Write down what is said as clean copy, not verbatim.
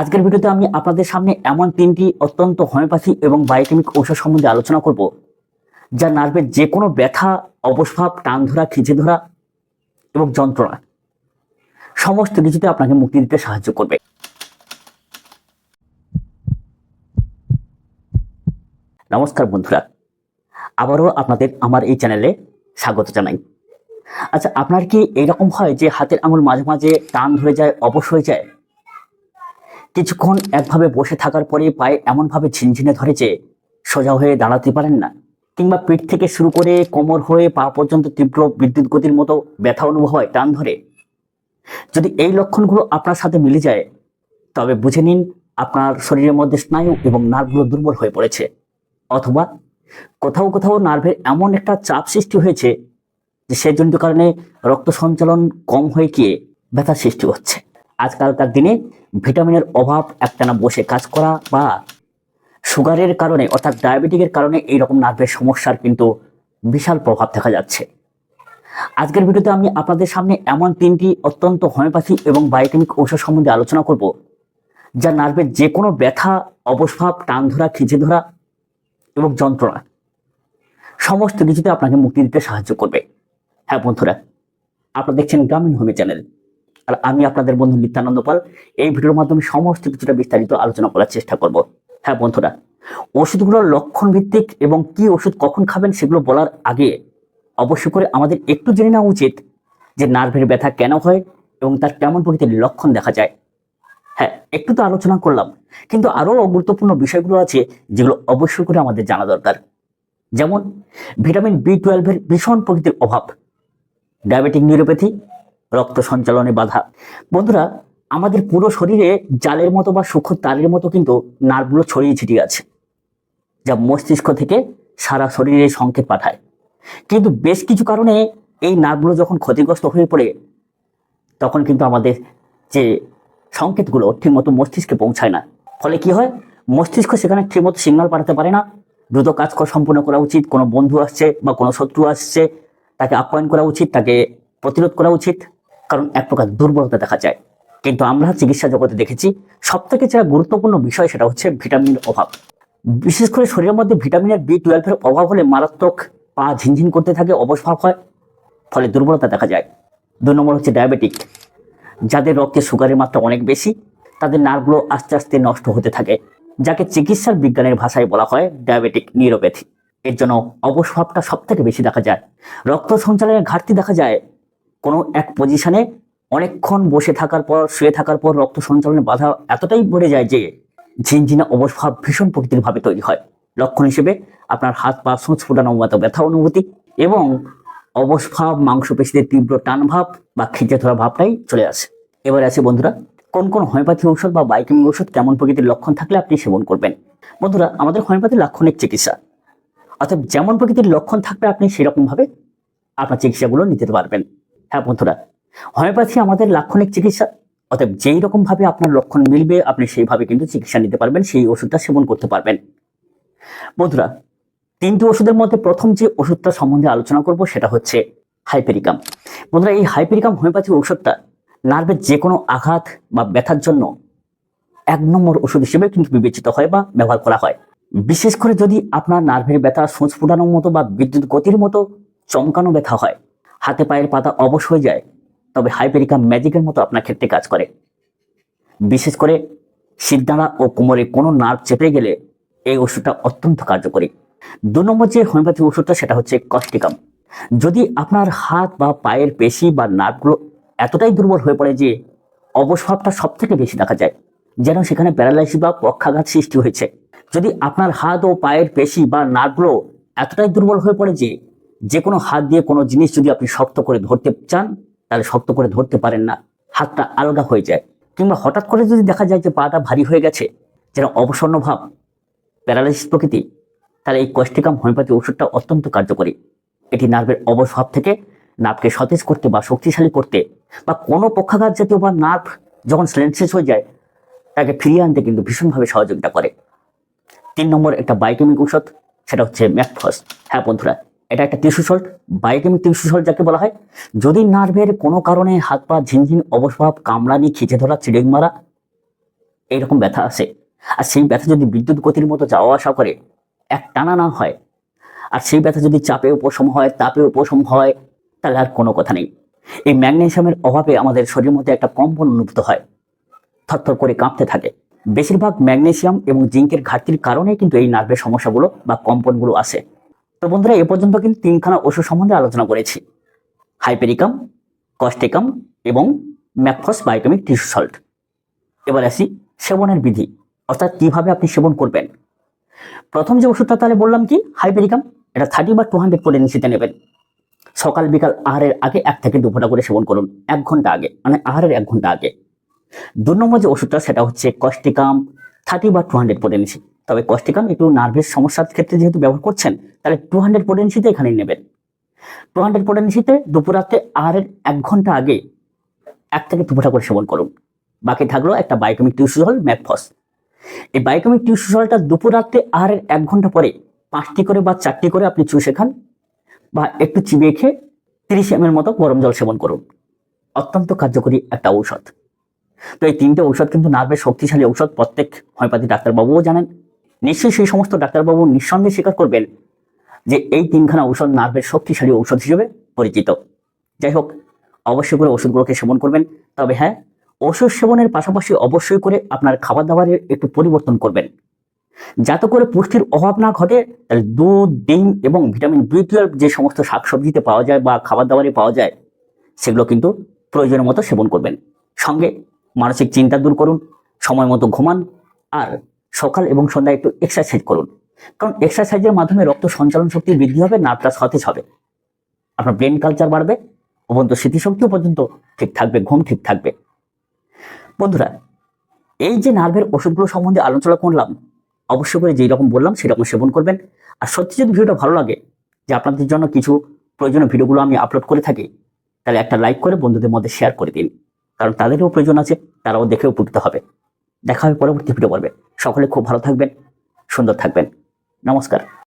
আজকের ভিডিওতে আমি আপনাদের সামনে এমন তিনটি অত্যন্ত হোমিওপ্যাথি এবং বায়োকেমিক ঔষধ সম্বন্ধে আলোচনা করব যা নার্ভের যে কোনো ব্যথা, অবস্ভাব, টান ধরা, খিঁচে ধরা এবং যন্ত্রণা সমস্ত কিছুতে আপনাকে মুক্তি দিতে সাহায্য করবে। নমস্কার বন্ধুরা, আবারও আপনাদের আমার এই চ্যানেলে স্বাগত জানাই। আচ্ছা, আপনার কি এইরকম হয় যে হাতের আঙুল মাঝে মাঝে টান ধরে যায়, অবশ হয়ে যায়? কিছুক্ষণ একভাবে বসে থাকার পরে পায়ে এমনভাবে ঝিনঝিনে ধরে যে সোজা হয়ে দাঁড়াতে পারেন না, কিংবা পিঠ থেকে শুরু করে কোমর হয়ে পা পর্যন্ত তীব্র বিদ্যুৎ গতির মতো ব্যথা অনুভব হয় টান ধরে? যদি এই লক্ষণগুলো আপনার সাথে মিলে যায় তবে বুঝে নিন আপনার শরীরের মধ্যে স্নায়ু এবং নার্ভগুলো দুর্বল হয়ে পড়েছে, অথবা কোথাও কোথাও নার্ভের এমন একটা চাপ সৃষ্টি হয়েছে যে সেজনিত কারণে রক্ত সঞ্চালন কম হয়ে গিয়ে ব্যথা সৃষ্টি হচ্ছে। আজকালকার দিনে ভিটামিনের অভাব, একটানা বসে কাজ করা বা সুগারের কারণে অর্থাৎ ডায়াবেটিকের কারণে এইরকম নার্ভের সমস্যার কিন্তু বিশাল প্রভাব দেখা যাচ্ছে। আজকের ভিডিওতে আমি আপনাদের সামনে এমন তিনটি অত্যন্ত হোমিওপ্যাথি এবং বায়োকেমিক ঔষধ সম্বন্ধে আলোচনা করব যা নার্ভের যে কোনো ব্যথা, অবস্ভাব, টান ধরা, খিঁচে ধরা এবং যন্ত্রণা সমস্ত কিছুতে আপনাকে মুক্তি দিতে সাহায্য করবে। হ্যাঁ বন্ধুরা, আপনারা দেখছেন গ্রামীণ হোমি চ্যানেল, আর আমি আপনাদের বন্ধু নিত্যানন্দ পাল। এই ভিডিওর মাধ্যমে সমস্ত কিছুটা বিস্তারিত আলোচনা করার চেষ্টা করব। হ্যাঁ বন্ধুরা, ওষুধগুলোর লক্ষণ ভিত্তিক এবং কি ওষুধ কখন খাবেন সেগুলো বলার আগে অবশ্যই করে আমাদের একটু জেনে নেওয়া উচিত যে নার্ভের ব্যথা কেন হয় এবং তার কেমন প্রকৃতির লক্ষণ দেখা যায়। হ্যাঁ, একটু তো আলোচনা করলাম, কিন্তু আরো গুরুত্বপূর্ণ বিষয়গুলো আছে যেগুলো অবশ্যই করে আমাদের জানা দরকার। যেমন ভিটামিন B12 ভীষণ প্রকৃতির অভাব, ডায়াবেটিক নিউরোপ্যাথি, রক্ত সঞ্চালনে বাধা। বন্ধুরা, আমাদের পুরো শরীরে জালের মতো বা সূক্ষ্ম তারের মতো কিন্তু নার্ভগুলো ছড়িয়ে ছিটিয়ে আছে, যা মস্তিষ্ক থেকে সারা শরীরে সংকেত পাঠায়। কিন্তু বেশ কিছু কারণে এই নার্ভগুলো যখন ক্ষতিগ্রস্ত হয়ে পড়ে তখন কিন্তু আমাদের যে সংকেতগুলো ঠিকমতো মস্তিষ্কে পৌঁছায় না। ফলে কি হয়, মস্তিষ্ক সেখানে ঠিকমতো সিগন্যাল পাঠাতে পারে না। দ্রুত কাজ সম্পূর্ণ করা উচিত, কোনো বন্ধু আসছে বা কোনো শত্রু আসছে তাকে আপ্যায়ন করা উচিত, তাকে প্রতিরোধ করা উচিত, কারণ এক প্রকার দুর্বলতা দেখা যায়। কিন্তু আমরা চিকিৎসা জগতে দেখেছি সব থেকে যেটা গুরুত্বপূর্ণ বিষয় সেটা হচ্ছে ভিটামিনের অভাব। বিশেষ করে শরীরের মধ্যে ভিটামিনের B12 অভাব হলে মারাত্মক পা ঝিনঝিন করতে থাকে, অবস্ভাব হয়, ফলে দুর্বলতা দেখা যায়। 2 নম্বর হচ্ছে ডায়াবেটিক। যাদের রক্তে সুগারের মাত্রা অনেক বেশি তাদের নার্ভগুলো আস্তে আস্তে নষ্ট হতে থাকে, যাকে চিকিৎসার বিজ্ঞানের ভাষায় বলা হয় ডায়াবেটিক নিউরোপ্যাথি। এর জন্য অবস্ভাবটা সব থেকে বেশি দেখা যায়। রক্ত সঞ্চালনের ঘাটতি দেখা যায়। কোনো এক পজিশনে অনেকক্ষণ বসে থাকার পর, শুয়ে থাকার পর রক্ত সঞ্চালনের বাধা এতটাই বেড়ে যায় যে ঝিনঝিনা অবস্ভাব ভীষণ প্রকৃতির ভাবে তৈরি হয়। লক্ষণ হিসেবে আপনার হাত পা সূঁচ ফোটানোর মতো ব্যথা অনুভূতি এবং অবস্ভাব, মাংসপেশিতে তীব্র টান ভাব বা খিঁচে ধরা ভাবটাই চলে আসে। এবার আছে বন্ধুরা, কোন কোন হোমিওপ্যাথি ঔষধ বা বায়োকেমিক ঔষধ কেমন প্রকৃতির লক্ষণ থাকলে আপনি সেবন করবেন। বন্ধুরা, আমাদের হোমিওপ্যাথি লাক্ষণিক চিকিৎসা, অর্থাৎ যেমন প্রকৃতির লক্ষণ থাকবে আপনি সেরকম ভাবে আপনার চিকিৎসাগুলো নিতে পারবেন। হ্যাঁ বন্ধুরা, হোমিওপ্যাথি আমাদের লাক্ষণিক চিকিৎসা, অর্থাৎ যেই রকম ভাবে আপনার লক্ষণ মিলবে আপনি সেইভাবে কিন্তু চিকিৎসা নিতে পারবেন, সেই ওষুধটা সেবন করতে পারবেন। বন্ধুরা, 3টি ওষুধের মধ্যে প্রথম যে ওষুধটা সম্বন্ধে আলোচনা করব সেটা হচ্ছে হাইপেরিকাম। বন্ধুরা, এই হাইপেরিকাম হোমিওপ্যাথি ওষুধটা নার্ভের যে কোনো আঘাত বা ব্যথার জন্য 1 নম্বর ওষুধ হিসেবে কিন্তু বিবেচিত হয় বা ব্যবহার করা হয়। বিশেষ করে যদি আপনার নার্ভের ব্যথা সূঁচ ফোটানোর মতো বা বিদ্যুৎ গতির মতো চমকানো ব্যথা হয়, হাতে পায়ের পাতা অবশ হয়ে যায়, তবে হাইপেরিকাম ম্যাজিকের মতো আপনার ক্ষেত্রে কাজ করে। বিশেষ করে শিরদাঁড়া ও কোমরে কোনো নার্ভ চেপে গেলে এই ওষুধটা অত্যন্ত কার্যকরী। 2 নম্বর যে হোমিওপ্যাথি ওষুধটা সেটা হচ্ছে কস্টিকাম। যদি আপনার হাত বা পায়ের পেশি বা নার্ভগুলো এতটাই দুর্বল হয়ে পড়ে যে অবস্ভাবটা সব থেকে বেশি দেখা যায়, যেন সেখানে প্যারালাইসিস বা পক্ষাঘাত সৃষ্টি হয়েছে। যদি আপনার হাত ও পায়ের পেশি বা নার্ভগুলো এতটাই দুর্বল হয়ে পড়ে যে যে কোনো হাত দিয়ে কোনো জিনিস যদি আপনি শক্ত করে ধরতে চান তাহলে শক্ত করে ধরতে পারেন না, হাতটা আলগা হয়ে যায়, কিংবা হঠাৎ করে যদি দেখা যায় যে পাটা ভারী হয়ে গেছে, যেন অবসন্ন ভাব, প্যারালাইসিস প্রকৃতি, তাহলে এই কস্টিকাম হোমিওপ্যাথি ওষুধটা অত্যন্ত কার্যকরী। এটি নার্ভের অবস্ভাব থেকে নার্ভকে সতেজ করতে বা শক্তিশালী করতে, বা কোনো পক্ষাঘাত জাতীয় বা নার্ভ যখন সেন্সলেস হয়ে যায় তাকে ফিরিয়ে আনতে কিন্তু ভীষণভাবে সহযোগিতা করে। 3 নম্বর একটা বায়োকেমিক ঔষধ, সেটা হচ্ছে ম্যাকফস। হ্যাঁ বন্ধুরা, এটা একটা tissue salt, biochemic tissue salt যাকে বলা হয়। যদি নার্ভের কোনো কারণে হাত পা ঝিনঝিন অবস্ভাব, কামড়ানি, খিঁচে ধরা, চিড়িং মারা এইরকম ব্যথা আসে। আর সেই ব্যথা যদি বিদ্যুৎ গতির মতো যাওয়া আসা করে, এক টানা না হয়, আর সেই ব্যথা যদি চাপে উপশম হয়, তাপে উপশম হয়, তাহলে আর কোনো কথা নেই। এই ম্যাগনেসিয়ামের অভাবে আমাদের শরীরের মধ্যে একটা কম্পন অনুভূত হয়, থরথর করে কাঁপতে থাকে। বেশিরভাগ ম্যাগনেসিয়াম এবং জিঙ্কের ঘাটতির কারণে কিন্তু এই নার্ভের সমস্যাগুলো বা কম্পনগুলো আসে। তো বন্ধুরা, এ পর্যন্ত কিন্তু তিনখানা ওষুধ সম্বন্ধে আলোচনা করেছি: হাইপেরিকাম, কস্টেকাম এবং ম্যাকফস বায়োকেমিক টিস্যু সল্ট। এবার আসি সেবনের বিধি, অর্থাৎ কিভাবে আপনি সেবন করবেন। প্রথম যে ওষুধটা তাহলে বললাম কি, হাইপেরিকাম। এটা 30 বা 200 পোটেনসিতে নেবেন। সকাল বিকাল আহারের আগে 1 থেকে 2 ফোঁটা করে সেবন করুন, 1 ঘন্টা আগে, মানে আহারের 1 ঘন্টা আগে। 2 নম্বর যে ওষুধটা সেটা হচ্ছে কস্টিকাম, 30 বা 200 পোটেনসি। তবে কস্টিকাম একটু নার্ভের সমস্যার ক্ষেত্রে যেহেতু ব্যবহার করছেন, তাহলে 200 পোটেনসিতে এখানেই নেবেন। 200 পোটেনসিতে দুপুরাতে আহারের 1 ঘন্টা আগে 1 থেকে 2 ফোঁটা করে সেবন করুন। বাকি থাকলো একটা বায়োকেমিক টিস্যু সল্ট, ম্যাকফস। এই বায়োকেমিক টিস্যু সল্টটা দুপুর রাতে আহারের 1 ঘন্টা পরে 5টি করে বা 4টি করে আপনি চুষে খান, বা একটু চিবিয়ে খেয়ে 30 ml মতো গরম জল সেবন করুন। অত্যন্ত কার্যকরী একটা ঔষধ। তো এই 3টে ঔষধ কিন্তু নার্ভের শক্তিশালী ঔষধ, প্রত্যেক হোমিওপ্যাথি ডাক্তারবাবুও জানেন। নিশ্চয়ই সেই সমস্ত ডাক্তারবাবু নিঃসন্দেহে স্বীকার করবেন যে এই 3খানা ঔষধ নার্ভের শক্তিশালী ঔষধ হিসেবে পরিচিত। যাই হোক, অবশ্যই করে ওষুধগুলোকে সেবন করবেন। তবে হ্যাঁ, ওষুধ সেবনের পাশাপাশি অবশ্যই করে আপনার খাবার দাবারের একটু পরিবর্তন করবেন, যাতে করে পুষ্টির অভাব না ঘটে। তাহলে দুধ, ডিম এবং ভিটামিন বি12 যে সমস্ত শাকসবজিতে পাওয়া যায় বা খাবার দাবারে পাওয়া যায়, সেগুলো কিন্তু প্রয়োজনের মতো সেবন করবেন। সঙ্গে মানসিক চিন্তা দূর করুন, সময় মতো ঘুমান, আর সকাল এবং সন্ধ্যায় একটু এক্সারসাইজ করুন। কারণ এক্সারসাইজের মাধ্যমে রক্ত সঞ্চালন শক্তি বৃদ্ধি হবে, নার্ভটা সতেজ হবে, আপনার ব্রেন কালচার বাড়বে, অবন্ত স্মৃতিশক্তিও পর্যন্ত ঠিক থাকবে, ঘুম ঠিক থাকবে। বন্ধুরা, এই যে নার্ভের ওষুধগুলো সম্বন্ধে আলোচনা করলাম, অবশ্যই করে যেই রকম বললাম সেরকম সেবন করবেন। আর সত্যি যদি ভিডিওটা ভালো লাগে, যে আপনাদের জন্য কিছু প্রয়োজনীয় ভিডিওগুলো আমি আপলোড করে থাকি, তাহলে একটা লাইক করে বন্ধুদের মধ্যে শেয়ার করে দিন, কারণ তাদেরও প্রয়োজন আছে, তারাও দেখে উপকৃত হবে। দেখা হবে পরবর্তী ভিডিও পর্বে। সকলে খুব ভালো থাকবেন, সুন্দর থাকবেন। নমস্কার।